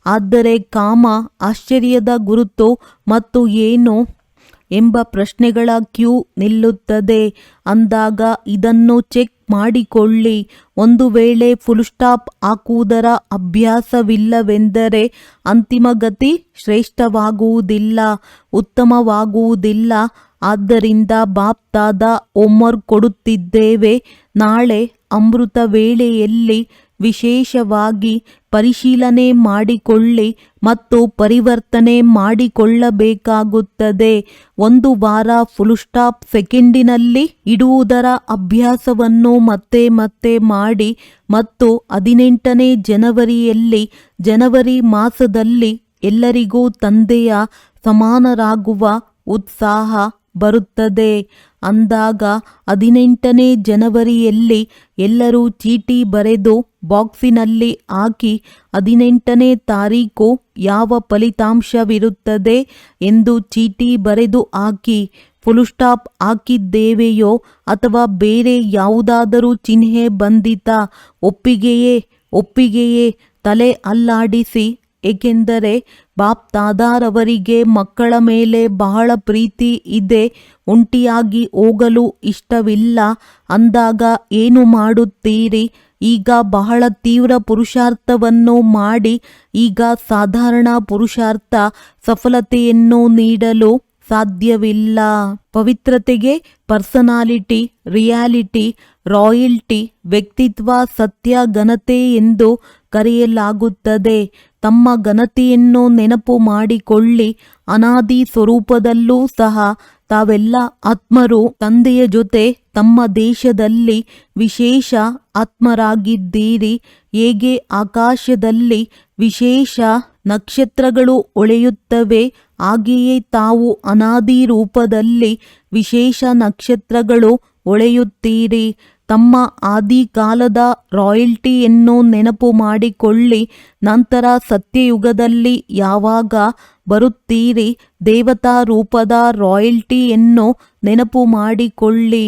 [SPEAKER 2] ಆದರೆ ಕಾಮ, ಆಶ್ಚರ್ಯದ ಗುರುತು ಮತ್ತು ಏನು ಎಂಬ ಪ್ರಶ್ನೆಗಳ ಕ್ಯೂ ನಿಲ್ಲುತ್ತದೆ. ಅಂದಾಗ ಇದನ್ನು ಚೆಕ್ ಮಾಡಿಕೊಳ್ಳಿ. ಒಂದು ವೇಳೆ ಫುಲ್ ಸ್ಟಾಪ್ ಹಾಕುವುದರ ಅಭ್ಯಾಸವಿಲ್ಲವೆಂದರೆ ಅಂತಿಮ ಗತಿ ಶ್ರೇಷ್ಠವಾಗುವುದಿಲ್ಲ, ಉತ್ತಮವಾಗುವುದಿಲ್ಲ. ಆದ್ದರಿಂದ ಬಾಪ್ ದಾದಾ ಹೋಮ್ವರ್ಕ್ ಕೊಡುತ್ತಿದ್ದೇವೆ. ನಾಳೆ ಅಮೃತ ವೇಳೆಯಲ್ಲಿ ವಿಶೇಷವಾಗಿ ಪರಿಶೀಲನೆ ಮಾಡಿಕೊಳ್ಳಿ ಮತ್ತು ಪರಿವರ್ತನೆ ಮಾಡಿಕೊಳ್ಳಬೇಕಾಗುತ್ತದೆ. 1 ವಾರ ಫುಲ್ ಸ್ಟಾಪ್ ಸೆಕೆಂಡಿನಲ್ಲಿ ಇಡುವುದರ ಅಭ್ಯಾಸವನ್ನು ಮತ್ತೆ ಮತ್ತೆ ಮಾಡಿ ಮತ್ತು 18ನೇ ಜನವರಿಯಲ್ಲಿ ಜನವರಿ ಮಾಸದಲ್ಲಿ ಎಲ್ಲರಿಗೂ ತಂದೆಯ ಸಮಾನರಾಗುವ ಉತ್ಸಾಹ ಬರುತ್ತದೆ. ಅಂದಾಗ 18ನೇ ಜನವರಿಯಲ್ಲಿ ಎಲ್ಲರೂ ಚೀಟಿ ಬರೆದು ಬಾಕ್ಸಿನಲ್ಲಿ ಹಾಕಿ 18ನೇ ತಾರೀಕು ಯಾವ ಫಲಿತಾಂಶವಿರುತ್ತದೆ ಎಂದು ಚೀಟಿ ಬರೆದು ಹಾಕಿ. ಫುಲ್ ಸ್ಟಾಪ್ ಹಾಕಿದ್ದೇವೆಯೋ ಅಥವಾ ಬೇರೆ ಯಾವುದಾದರೂ ಚಿಹ್ನೆ ಬಂದಿತಾ? ಒಪ್ಪಿಗೆಯೇ ತಲೆ ಅಲ್ಲಾಡಿಸಿ. ಏಕೆಂದರೆ ಬಾಪ್ ದಾದಾರವರಿಗೆ ಮಕ್ಕಳ ಮೇಲೆ ಬಹಳ ಪ್ರೀತಿ ಇದೆ. ಒಂಟಿಯಾಗಿ ಹೋಗಲು ಇಷ್ಟವಿಲ್ಲ. ಅಂದಾಗ ಏನು ಮಾಡುತ್ತೀರಿ? ಈಗ ಬಹಳ ತೀವ್ರ ಪುರುಷಾರ್ಥವನ್ನು ಮಾಡಿ. ಈಗ ಸಾಧಾರಣ ಪುರುಷಾರ್ಥ ಸಫಲತೆಯನ್ನು ನೀಡಲು ಸಾಧ್ಯವಿಲ್ಲ. ಪವಿತ್ರತೆಗೆ ಪರ್ಸನಾಲಿಟಿ, ರಿಯಾಲಿಟಿ, ರಾಯಲ್ಟಿ, ವ್ಯಕ್ತಿತ್ವ, ಸತ್ಯ, ಘನತೆ ಎಂದು ಕರೆಯಲಾಗುತ್ತದೆ. ತಮ್ಮ ಘನತೆಯನ್ನು ನೆನಪು ಮಾಡಿಕೊಳ್ಳಿ. ಅನಾದಿ ಸ್ವರೂಪದಲ್ಲೂ ಸಹ ತಾವೆಲ್ಲ ಆತ್ಮರು ತಂದೆಯ ಜೊತೆ ತಮ್ಮ ದೇಶದಲ್ಲಿ ವಿಶೇಷ ಆತ್ಮರಾಗಿದ್ದೀರಿ. ಹೇಗೆ ಆಕಾಶದಲ್ಲಿ ವಿಶೇಷ ನಕ್ಷತ್ರಗಳು ಹೊಳೆಯುತ್ತವೆ, ಹಾಗೆಯೇ ತಾವು ಅನಾದಿ ರೂಪದಲ್ಲಿ ವಿಶೇಷ ನಕ್ಷತ್ರಗಳು ಹೊಳೆಯುತ್ತೀರಿ. ತಮ್ಮ ಆದಿಕಾಲದ ರಾಯಲ್ಟಿಯನ್ನು ನೆನಪು ಮಾಡಿಕೊಳ್ಳಿ. ನಂತರ ಸತ್ಯಯುಗದಲ್ಲಿ ಯಾವಾಗ ಬರುತ್ತೀರಿ, ದೇವತಾ ರೂಪದ ರಾಯಲ್ಟಿಯನ್ನು ನೆನಪು ಮಾಡಿಕೊಳ್ಳಿ.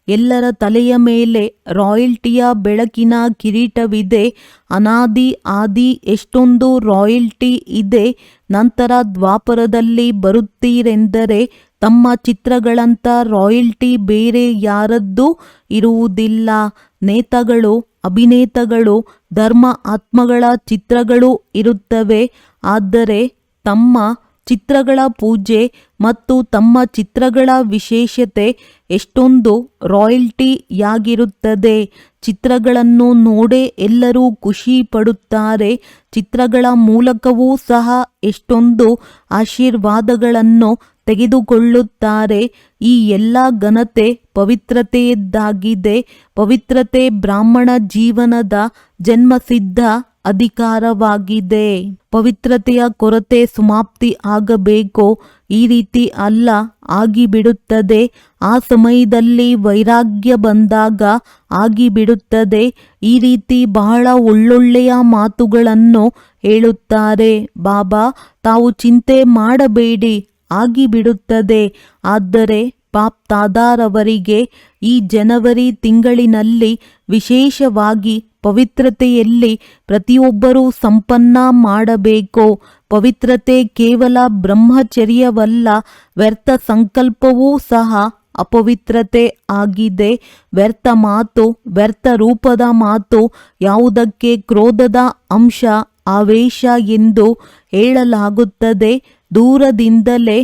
[SPEAKER 2] ಎಲ್ಲರ ತಲೆಯ ಮೇಲೆ ರಾಯಲ್ಟಿಯ ಬೆಳಕಿನ ಕಿರೀಟವಿದೆ. ಅನಾದಿ ಆದಿ ಎಷ್ಟೊಂದು ರಾಯಲ್ಟಿ ಇದೆ. ನಂತರ ದ್ವಾಪರದಲ್ಲಿ ಬರುತ್ತೀರೆಂದರೆ ತಮ್ಮ ಚಿತ್ರಗಳಂಥ ರಾಯಲ್ಟಿ ಬೇರೆ ಯಾರದ್ದೂ ಇರುವುದಿಲ್ಲ. ನೇತಾಗಳು, ಅಭಿನೇತಗಳು, ಧರ್ಮ ಆತ್ಮಗಳ ಚಿತ್ರಗಳು ಇರುತ್ತವೆ. ಆದರೆ ತಮ್ಮ ಚಿತ್ರಗಳ ಪೂಜೆ ಮತ್ತು ತಮ್ಮ ಚಿತ್ರಗಳ ವಿಶೇಷತೆ ಎಷ್ಟೊಂದು ರಾಯಲ್ಟಿಯಾಗಿರುತ್ತದೆ. ಚಿತ್ರಗಳನ್ನು ನೋಡೇ ಎಲ್ಲರೂ ಖುಷಿ ಪಡುತ್ತಾರೆ. ಚಿತ್ರಗಳ ಮೂಲಕವೂ ಸಹ ಎಷ್ಟೊಂದು ಆಶೀರ್ವಾದಗಳನ್ನು ತೆಗೆದುಕೊಳ್ಳುತ್ತಾರೆ. ಈ ಎಲ್ಲ ಘನತೆ ಪವಿತ್ರತೆಯದ್ದಾಗಿದೆ. ಪವಿತ್ರತೆ ಬ್ರಾಹ್ಮಣ ಜೀವನದ ಜನ್ಮಸಿದ್ಧ ಅಧಿಕಾರವಾಗಿದೆ. ಪವಿತ್ರತೆಯ ಕೊರತೆ ಸಮಾಪ್ತಿ ಆಗಬೇಕೋ ಈ ರೀತಿ ಅಲ್ಲ, ಆಗಿಬಿಡುತ್ತದೆ. ಆ ಸಮಯದಲ್ಲಿ ವೈರಾಗ್ಯ ಬಂದಾಗ ಆಗಿಬಿಡುತ್ತದೆ. ಈ ರೀತಿ ಬಹಳ ಒಳ್ಳೊಳ್ಳೆಯ ಮಾತುಗಳನ್ನು ಹೇಳುತ್ತಾರೆ ಬಾಬಾ. ತಾವು ಚಿಂತೆ ಮಾಡಬೇಡಿ, ಆಗಿಬಿಡುತ್ತದೆ. ಆದರೆ ಪಾಪ್ ತಾದಾರವರಿಗೆ ಈ ಜನವರಿ ತಿಂಗಳಿನಲ್ಲಿ ವಿಶೇಷವಾಗಿ ಪವಿತ್ರತೆಯಲ್ಲಿ ಪ್ರತಿಯೊಬ್ಬರೂ ಸಂಪನ್ನ ಮಾಡಬೇಕು. ಪವಿತ್ರತೆ ಕೇವಲ ಬ್ರಹ್ಮಚರ್ಯವಲ್ಲ, ವ್ಯರ್ಥ ಸಂಕಲ್ಪವೂ ಸಹ ಅಪವಿತ್ರತೆ ಆಗಿದೆ. ವ್ಯರ್ಥ ಮಾತು, ವ್ಯರ್ಥ ರೂಪದ ಮಾತು, ಯಾವುದಕ್ಕೆ ಕ್ರೋಧದ ಅಂಶ, ಆವೇಶ ಎಂದು ಹೇಳಲಾಗುತ್ತದೆ. ದೂರದಿಂದಲೇ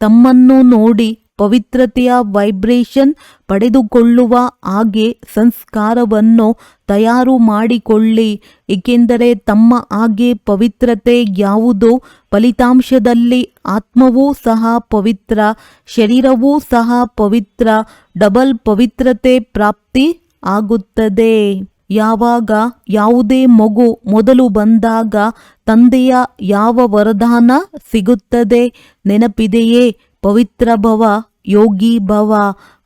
[SPEAKER 2] ತಮ್ಮನ್ನು ನೋಡಿ ಪವಿತ್ರತೆಯ ವೈಬ್ರೇಷನ್ ಪಡೆದುಕೊಳ್ಳುವ ಹಾಗೆ ಸಂಸ್ಕಾರವನ್ನು ತಯಾರು ಮಾಡಿಕೊಳ್ಳಿ. ಏಕೆಂದರೆ ತಮ್ಮ ಹಾಗೆ ಪವಿತ್ರತೆ ಯಾವುದು? ಫಲಿತಾಂಶದಲ್ಲಿ ಆತ್ಮವೂ ಸಹ ಪವಿತ್ರ, ಶರೀರವೂ ಸಹ ಪವಿತ್ರ, ಡಬಲ್ ಪವಿತ್ರತೆ ಪ್ರಾಪ್ತಿ ಆಗುತ್ತದೆ. ಯಾವಾಗ ಯಾವುದೇ ಮಗು ಮೊದಲು ಬಂದಾಗ ತಂದೆಯ ಯಾವ ವರದಾನ ಸಿಗುತ್ತದೆ ನೆನಪಿದೆಯೇ? ಪವಿತ್ರ ಭವ, ಯೋಗಿ ಭವ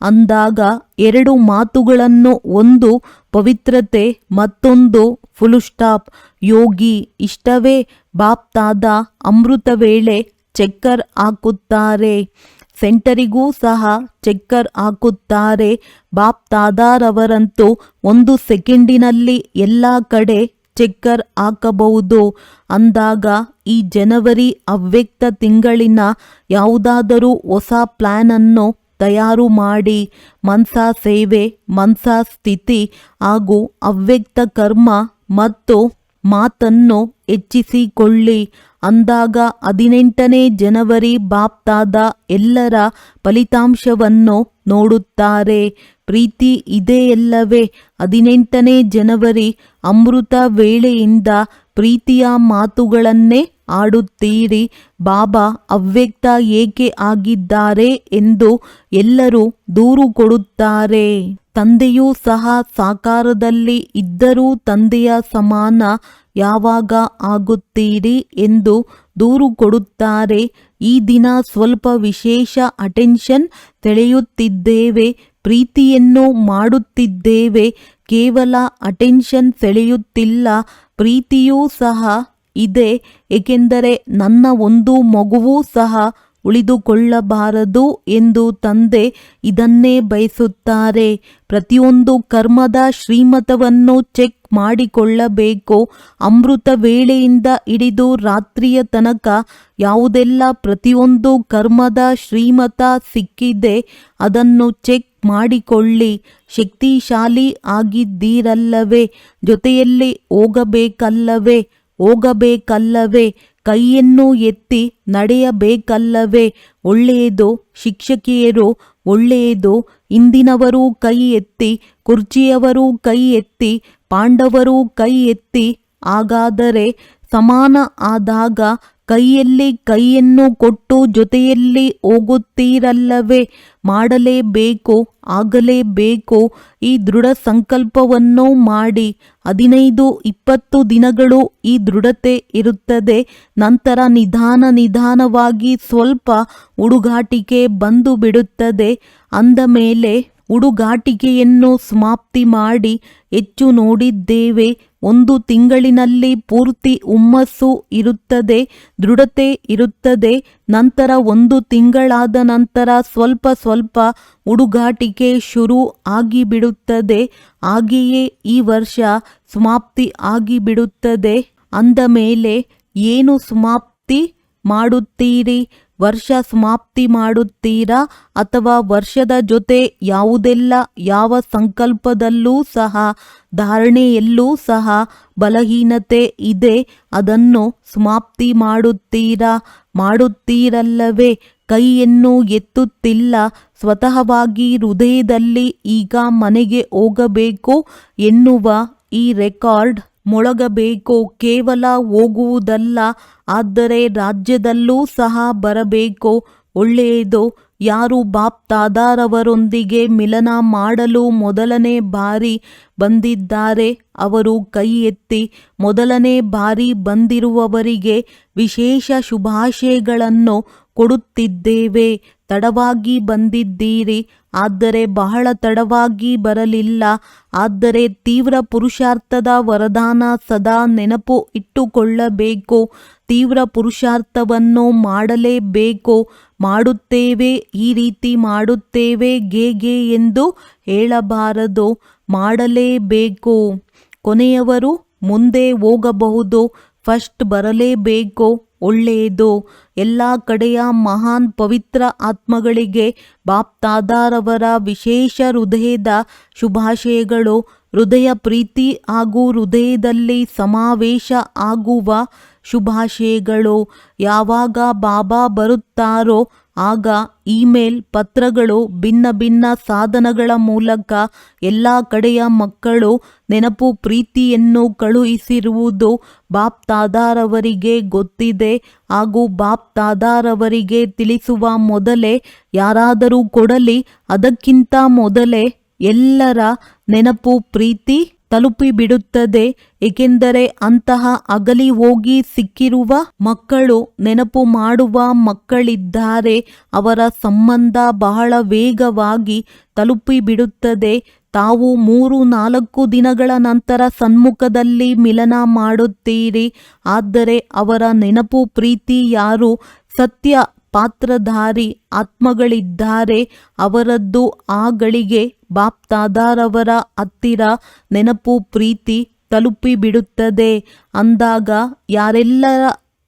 [SPEAKER 2] ಅಂದಾಗ ಎರಡು ಮಾತುಗಳನ್ನು, ಒಂದು ಪವಿತ್ರತೆ, ಮತ್ತೊಂದು ಫುಲ್ ಸ್ಟಾಪ್. ಯೋಗಿ ಇಷ್ಟವೇ? ಬಾಪ್ ತಾದ ಅಮೃತ ವೇಳೆ ಚೆಕ್ಕರ್ ಹಾಕುತ್ತಾರೆ. ಸೆಂಟರಿಗೂ ಸಹ ಚೆಕ್ಕರ್ ಹಾಕುತ್ತಾರೆ. ಬಾಪ್ ತಾದಾರವರಂತೂ 1 ಸೆಕೆಂಡಿನಲ್ಲಿ ಎಲ್ಲ ಕಡೆ ಚೆಕ್ಕರ್ ಹಾಕಬಹುದು. ಅಂದಾಗ ಈ ಜನವರಿ ಅವ್ಯಕ್ತ ತಿಂಗಳಿನ ಯಾವುದಾದರೂ ಹೊಸ ಪ್ಲ್ಯಾನನ್ನು ತಯಾರು ಮಾಡಿ. ಮನಸಾ ಸೇವೆ, ಮನಸಾ ಸ್ಥಿತಿ ಹಾಗೂ ಅವ್ಯಕ್ತ ಕರ್ಮ ಮತ್ತು ಮಾತನ್ನು ಹೆಚ್ಚಿಸಿಕೊಳ್ಳಿ. ಅಂದಾಗ 18ನೇ ಜನವರಿ ಬಾಪ್ ತಾದ ಎಲ್ಲರ ಫಲಿತಾಂಶವನ್ನು ನೋಡುತ್ತಾರೆ. ಪ್ರೀತಿ ಇದೆಯಲ್ಲವೇ? 18ನೇ ಜನವರಿ ಅಮೃತ ವೇಳೆಯಿಂದ ಪ್ರೀತಿಯ ಮಾತುಗಳನ್ನೇ ಆಡುತ್ತೀರಿ. ಬಾಬಾ ಅವ್ಯಕ್ತ ಏಕೆ ಆಗಿದ್ದಾರೆ ಎಂದು ಎಲ್ಲರೂ ದೂರು ಕೊಡುತ್ತಾರೆ. ತಂದೆಯೂ ಸಹ ಸಾಕಾರದಲ್ಲಿ ಇದ್ದರೂ ತಂದೆಯ ಸಮಾನ ಯಾವಾಗ ಆಗುತ್ತೀರಿ ಎಂದು ದೂರು ಕೊಡುತ್ತಾರೆ. ಈ ದಿನ ಸ್ವಲ್ಪ ವಿಶೇಷ ಅಟೆನ್ಷನ್ ಸೆಳೆಯುತ್ತಿದ್ದೇವೆ, ಪ್ರೀತಿಯನ್ನು ಮಾಡುತ್ತಿದ್ದೇವೆ. ಕೇವಲ ಅಟೆನ್ಷನ್ ಸೆಳೆಯುತ್ತಿಲ್ಲ, ಪ್ರೀತಿಯೂ ಸಹ ಇದೆ. ಏಕೆಂದರೆ ನನ್ನ ಒಂದು ಮಗುವೂ ಸಹ ಉಳಿದುಕೊಳ್ಳಬಾರದು ಎಂದು ತಂದೆ ಇದನ್ನೇ ಬಯಸುತ್ತಾರೆ. ಪ್ರತಿಯೊಂದು ಕರ್ಮದ ಶ್ರೀಮತವನ್ನು ಚೆಕ್ ಮಾಡಿಕೊಳ್ಳಬೇಕು. ಅಮೃತ ವೇಳೆಯಿಂದ ಹಿಡಿದು ರಾತ್ರಿಯ ತನಕ ಯಾವುದೆಲ್ಲ ಪ್ರತಿಯೊಂದು ಕರ್ಮದ ಶ್ರೀಮತ ಸಿಕ್ಕಿದೆ ಅದನ್ನು ಚೆಕ್ ಮಾಡಿಕೊಳ್ಳಿ. ಶಕ್ತಿಶಾಲಿ ಆಗಿದ್ದೀರಲ್ಲವೇ? ಜೊತೆಯಲ್ಲಿ ಹೋಗಬೇಕಲ್ಲವೇ? ಕೈಯನ್ನು ಎತ್ತಿ ನಡೆಯಬೇಕಲ್ಲವೇ? ಒಳ್ಳೆಯದು. ಶಿಕ್ಷಕಿಯರು ಒಳ್ಳೆಯದು. ಇಂದಿನವರು ಕೈ ಎತ್ತಿ, ಕುರ್ಚಿಯವರು ಕೈ ಎತ್ತಿ, ಪಾಂಡವರು ಕೈ ಎತ್ತಿ. ಹಾಗಾದರೆ ಸಮಾನ ಆದಾಗ ಕೈಯಲ್ಲಿ ಕೈಯನ್ನು ಕೊಟ್ಟು ಜೊತೆಯಲ್ಲಿ ಹೋಗುತ್ತೀರಲ್ಲವೇ? ಮಾಡಲೇಬೇಕು, ಆಗಲೇಬೇಕು. ಈ ದೃಢ ಸಂಕಲ್ಪವನ್ನು ಮಾಡಿ. 15-20 ದಿನಗಳು ಈ ದೃಢತೆ ಇರುತ್ತದೆ. ನಂತರ ನಿಧಾನವಾಗಿ ಸ್ವಲ್ಪ ಹುಡುಗಾಟಿಕೆ ಬಂದು ಬಿಡುತ್ತದೆ. ಅಂದ ಮೇಲೆ ಹುಡುಗಾಟಿಕೆಯನ್ನು ಸಮಾಪ್ತಿ ಮಾಡಿ. ಹೆಚ್ಚು ನೋಡಿದ್ದೇವೆ. 1 ತಿಂಗಳಿನಲ್ಲಿ ಪೂರ್ತಿ ಹುಮ್ಮಸ್ಸು ಇರುತ್ತದೆ, ದೃಢತೆ ಇರುತ್ತದೆ. ನಂತರ 1 ತಿಂಗಳಾದ ನಂತರ ಸ್ವಲ್ಪ ಹುಡುಗಾಟಿಕೆ ಶುರು ಆಗಿಬಿಡುತ್ತದೆ. ಹಾಗೆಯೇ ಈ ವರ್ಷ ಸಮಾಪ್ತಿ ಆಗಿಬಿಡುತ್ತದೆ. ಅಂದ ಮೇಲೆ ಏನು ಸಮಾಪ್ತಿ ಮಾಡುತ್ತೀರಿ? ವರ್ಷ ಸಮಾಪ್ತಿ ಮಾಡುತ್ತೀರಾ ಅಥವಾ ವರ್ಷದ ಜೊತೆ ಯಾವುದೆಲ್ಲ ಯಾವ ಸಂಕಲ್ಪದಲ್ಲೂ ಸಹ ಧಾರಣೆಯಲ್ಲೂ ಸಹ ಬಲಹೀನತೆ ಇದೆ ಅದನ್ನು ಸಮಾಪ್ತಿ ಮಾಡುತ್ತೀರಲ್ಲವೇ? ಕೈಯನ್ನು ಎತ್ತುತ್ತಿಲ್ಲ. ಸ್ವತಃವಾಗಿ ಹೃದಯದಲ್ಲಿ ಈಗ ಮನೆಗೆ ಹೋಗಬೇಕು ಎನ್ನುವ ಈ ರೆಕಾರ್ಡ್ ಮೊಳಗಬೇಕು. ಕೇವಲ ಹೋಗುವುದಲ್ಲ, ಆದರೆ ರಾಜ್ಯದಲ್ಲೂ ಸಹ ಬರಬೇಕು. ಒಳ್ಳೆಯದು. ಯಾರು ಬಾಪ್ ತಾದಾರವರೊಂದಿಗೆ ಮಿಲನ ಮಾಡಲು ಮೊದಲನೇ ಬಾರಿ ಬಂದಿದ್ದಾರೆ ಅವರು ಕೈ ಎತ್ತಿ. ಮೊದಲನೇ ಬಾರಿ ಬಂದಿರುವವರಿಗೆ ವಿಶೇಷ ಶುಭಾಶಯಗಳನ್ನು ಕೊಡುತ್ತಿದ್ದೇವೆ. ತಡವಾಗಿ ಬಂದಿದ್ದೀರಿ, ಆದರೆ ಬಹಳ ತಡವಾಗಿ ಬರಲಿಲ್ಲ. ಆದರೆ ತೀವ್ರ ಪುರುಷಾರ್ಥದ ವರದಾನ ಸದಾ ನೆನಪು ಇಟ್ಟುಕೊಳ್ಳಬೇಕು. ತೀವ್ರ ಪುರುಷಾರ್ಥವನ್ನು ಮಾಡಲೇಬೇಕು. ಮಾಡುತ್ತೇವೆ, ಈ ರೀತಿ ಮಾಡುತ್ತೇವೆ ಗೆ ಎಂದು ಹೇಳಬಾರದು. ಮಾಡಲೇಬೇಕು. ಕೊನೆಯವರು ಮುಂದೆ ಹೋಗಬಹುದು, ಫಸ್ಟ್ ಬರಲೇಬೇಕು. ಒಳ್ಳೆಯದು. ಎಲ್ಲ ಕಡೆಯ ಮಹಾನ್ ಪವಿತ್ರ ಆತ್ಮಗಳಿಗೆ ಬಾಪ್ ತಾದಾರವರ ವಿಶೇಷ ಹೃದಯದ ಶುಭಾಶಯಗಳು. ಹೃದಯ ಪ್ರೀತಿ ಹಾಗೂ ಹೃದಯದಲ್ಲಿ ಸಮಾವೇಶ ಆಗುವ ಶುಭಾಶಯಗಳು. ಯಾವಾಗ ಬಾಬಾ ಬರುತ್ತಾರೋ ಆಗ ಇಮೇಲ್, ಪತ್ರಗಳು, ಭಿನ್ನ ಸಾಧನಗಳ ಮೂಲಕ ಎಲ್ಲ ಕಡೆಯ ಮಕ್ಕಳು ನೆನಪು ಪ್ರೀತಿಯನ್ನು ಕಳುಹಿಸಿರುವುದು ಬಾಪ್ ತಾದಾರವರಿಗೆ ಗೊತ್ತಿದೆ. ಹಾಗೂ ಬಾಪ್ ತಾದಾರವರಿಗೆ ತಿಳಿಸುವ ಮೊದಲೇ ಯಾರಾದರೂ ಕೊಡಲಿ, ಅದಕ್ಕಿಂತ ಮೊದಲೇ ಎಲ್ಲರ ನೆನಪು ಪ್ರೀತಿ ತಲುಪಿಬಿಡುತ್ತದೆ. ಏಕೆಂದರೆ ಅಂತಹ ಅಗಲಿ ಹೋಗಿ ಸಿಕ್ಕಿರುವ ಮಕ್ಕಳು, ನೆನಪು ಮಾಡುವ ಮಕ್ಕಳಿದ್ದಾರೆ. ಅವರ ಸಂಬಂಧ ಬಹಳ ವೇಗವಾಗಿ ತಲುಪಿಬಿಡುತ್ತದೆ. ತಾವು 3-4 ದಿನಗಳ ನಂತರ ಸನ್ಮುಖದಲ್ಲಿ ಮಿಲನ ಮಾಡುತ್ತೀರಿ. ಆದರೆ ಅವರ ನೆನಪು ಪ್ರೀತಿ ಯಾರು ಸತ್ಯ ಪಾತ್ರಧಾರಿ ಆತ್ಮಗಳಿದ್ದಾರೆ ಅವರದ್ದು ಆ ಗಳಿಗೆ ಬಾಪ್ ತಾದಾರವರ ಹತ್ತಿರ ನೆನಪು ಪ್ರೀತಿ ತಲುಪಿಬಿಡುತ್ತದೆ. ಅಂದಾಗ ಯಾರೆಲ್ಲರ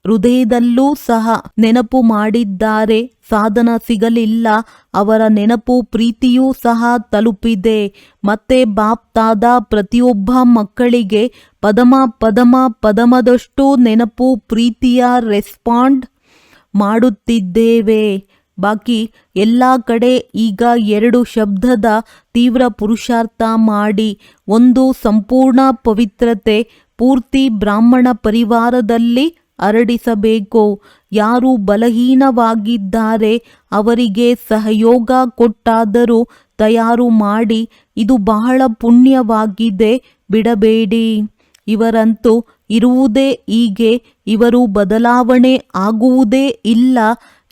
[SPEAKER 2] ಹೃದಯದಲ್ಲೂ ಸಹ ನೆನಪು ಮಾಡಿದ್ದಾರೆ, ಸಾಧನ ಸಿಗಲಿಲ್ಲ, ಅವರ ನೆನಪು ಪ್ರೀತಿಯೂ ಸಹ ತಲುಪಿದೆ. ಮತ್ತೆ ಬಾಪ್ ತಾದ ಪ್ರತಿಯೊಬ್ಬ ಮಕ್ಕಳಿಗೆ ಪದಮದಷ್ಟು ನೆನಪು ಪ್ರೀತಿಯ ರೆಸ್ಪಾಂಡ್ ಮಾಡುತ್ತಿದ್ದೇವೆ. ಬಾಕಿ ಎಲ್ಲ ಕಡೆ ಈಗ 2 ಶಬ್ದದ ತೀವ್ರ ಪುರುಷಾರ್ಥ ಮಾಡಿ. 1 ಸಂಪೂರ್ಣ ಪವಿತ್ರತೆ ಪೂರ್ತಿ ಬ್ರಾಹ್ಮಣ ಪರಿವಾರದಲ್ಲಿ ಹರಡಿಸಬೇಕು. ಯಾರು ಬಲಹೀನವಾಗಿದ್ದಾರೆ ಅವರಿಗೆ ಸಹಯೋಗ ಕೊಟ್ಟಾದರೂ ತಯಾರು ಮಾಡಿ. ಇದು ಬಹಳ ಪುಣ್ಯವಾಗಿದೆ, ಬಿಡಬೇಡಿ. ಇವರಂತೂ ಇರುವುದೇ ಹೀಗೆ, ಇವರು ಬದಲಾವಣೆ ಆಗುವುದೇ ಇಲ್ಲ.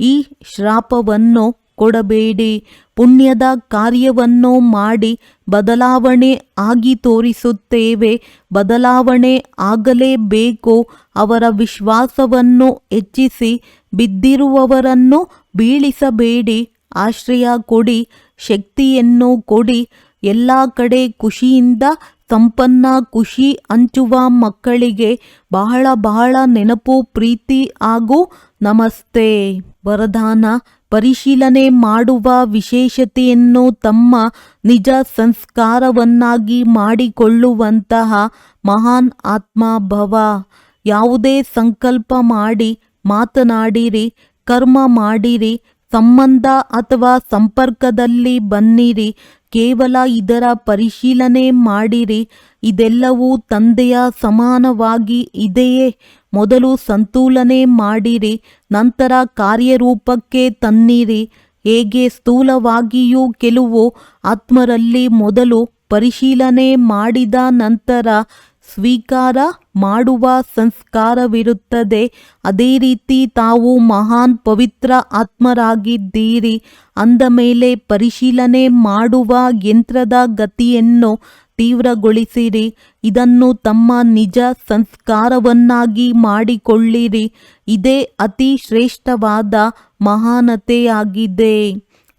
[SPEAKER 2] ಈ ಶ್ರಾಪವನ್ನು ಕೊಡಬೇಡಿ. ಪುಣ್ಯದ ಕಾರ್ಯವನ್ನು ಮಾಡಿ ಬದಲಾವಣೆ ಆಗಿ ತೋರಿಸುತ್ತೇವೆ. ಬದಲಾವಣೆ ಆಗಲೇಬೇಕು. ಅವರ ವಿಶ್ವಾಸವನ್ನು ಹೆಚ್ಚಿಸಿ. ಬಿದ್ದಿರುವವರನ್ನು ಬೀಳಿಸಬೇಡಿ. ಆಶ್ರಯ ಕೊಡಿ, ಶಕ್ತಿಯನ್ನು ಕೊಡಿ. ಎಲ್ಲ ಕಡೆ ಖುಷಿಯಿಂದ ಸಂಪನ್ನ ಖುಷಿ ಹಂಚುವ ಮಕ್ಕಳಿಗೆ ಬಹಳ ನೆನಪು ಪ್ರೀತಿ ಹಾಗೂ ನಮಸ್ತೆ. ವರದಾನ: ಪರಿಶೀಲನೆ ಮಾಡುವ ವಿಶೇಷತೆಯನ್ನು ತಮ್ಮ ನಿಜ ಸಂಸ್ಕಾರವನ್ನಾಗಿ ಮಾಡಿಕೊಳ್ಳುವಂತಹ ಮಹಾನ್ ಆತ್ಮ ಭವ. ಯಾವುದೇ ಸಂಕಲ್ಪ ಮಾಡಿ, ಮಾತನಾಡಿರಿ, ಕರ್ಮ ಮಾಡಿರಿ, ಸಂಬಂಧ ಅಥವಾ ಸಂಪರ್ಕದಲ್ಲಿ ಬನ್ನಿರಿ, ಕೇವಲ ಇದರ ಪರಿಶೀಲನೆ ಮಾಡಿರಿ. ಇದೆಲ್ಲವೂ ತಂದೆಯ ಸಮಾನವಾಗಿ ಇದೆಯೇ? ಮೊದಲು ಸಂತುಲನೆ ಮಾಡಿರಿ, ನಂತರ ಕಾರ್ಯರೂಪಕ್ಕೆ ತನ್ನಿರಿ. ಹೇಗೆ ಸ್ಥೂಲವಾಗಿಯೂ ಕೆಲವು ಆತ್ಮರಲ್ಲಿ ಮೊದಲು ಪರಿಶೀಲನೆ ಮಾಡಿದ ನಂತರ ಸ್ವೀಕಾರ ಮಾಡುವ ಸಂಸ್ಕಾರವಿರುತ್ತದೆ, ಅದೇ ರೀತಿ ತಾವು ಮಹಾನ್ ಪವಿತ್ರ ಆತ್ಮರಾಗಿದ್ದೀರಿ ಅಂದ ಮೇಲೆ ಪರಿಶೀಲನೆ ಮಾಡುವ ಯಂತ್ರದ ಗತಿಯನ್ನು ತೀವ್ರಗೊಳಿಸಿರಿ. ಇದನ್ನು ತಮ್ಮ ನಿಜ ಸಂಸ್ಕಾರವನ್ನಾಗಿ ಮಾಡಿಕೊಳ್ಳಿರಿ. ಇದೇ ಅತಿ ಶ್ರೇಷ್ಠವಾದ ಮಹಾನತೆಯಾಗಿದೆ.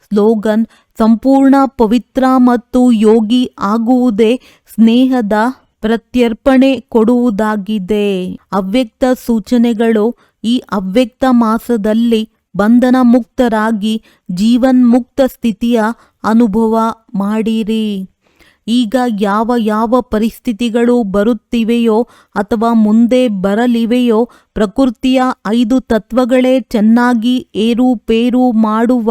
[SPEAKER 2] ಸ್ಲೋಗನ್: ಸಂಪೂರ್ಣ ಪವಿತ್ರ ಮತ್ತು ಯೋಗಿ ಆಗುವುದೇ ಸ್ನೇಹದ ಪ್ರತ್ಯರ್ಪಣೆ ಕೊಡುವುದಾಗಿದೆ. ಅವ್ಯಕ್ತ ಸೂಚನೆಗಳು: ಈ ಅವ್ಯಕ್ತ ಮಾಸದಲ್ಲಿ ಬಂಧನ ಮುಕ್ತರಾಗಿ ಜೀವನ್ಮುಕ್ತ ಸ್ಥಿತಿಯ ಅನುಭವ ಮಾಡಿರಿ. ಈಗ ಯಾವ ಯಾವ ಪರಿಸ್ಥಿತಿಗಳು ಬರುತ್ತಿವೆಯೋ ಅಥವಾ ಮುಂದೆ ಬರಲಿವೆಯೋ ಪ್ರಕೃತಿಯ 5 ತತ್ವಗಳೇ ಚೆನ್ನಾಗಿ ಏರುಪೇರು ಮಾಡುವ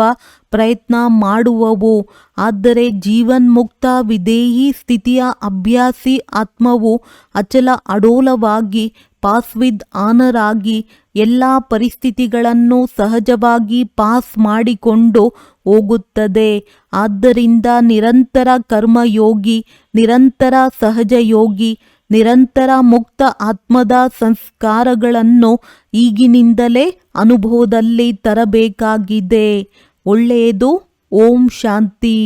[SPEAKER 2] ಪ್ರಯತ್ನ ಮಾಡುವವು. ಆದರೆ ಜೀವನ್ಮುಕ್ತ ವಿದೇಹಿ ಸ್ಥಿತಿಯ ಅಭ್ಯಾಸಿ ಆತ್ಮವು ಅಚಲ ಅಡೋಲವಾಗಿ ಪಾಸ್ ವಿತ್ ಆನರ್ ಆಗಿ ಎಲ್ಲ ಪರಿಸ್ಥಿತಿಗಳನ್ನು ಸಹಜವಾಗಿ ಪಾಸ್ ಮಾಡಿಕೊಂಡು ಹೋಗುತ್ತದೆ. ಆದ್ದರಿಂದ ನಿರಂತರ ಕರ್ಮಯೋಗಿ, ನಿರಂತರ ಸಹಜಯೋಗಿ, ನಿರಂತರ ಮುಕ್ತ ಆತ್ಮದ ಸಂಸ್ಕಾರಗಳನ್ನು ಈಗಿನಿಂದಲೇ ಅನುಭವದಲ್ಲಿ ತರಬೇಕಾಗಿದೆ. ಒಳ್ಳೆಯದು. ಓಂ ಶಾಂತಿ.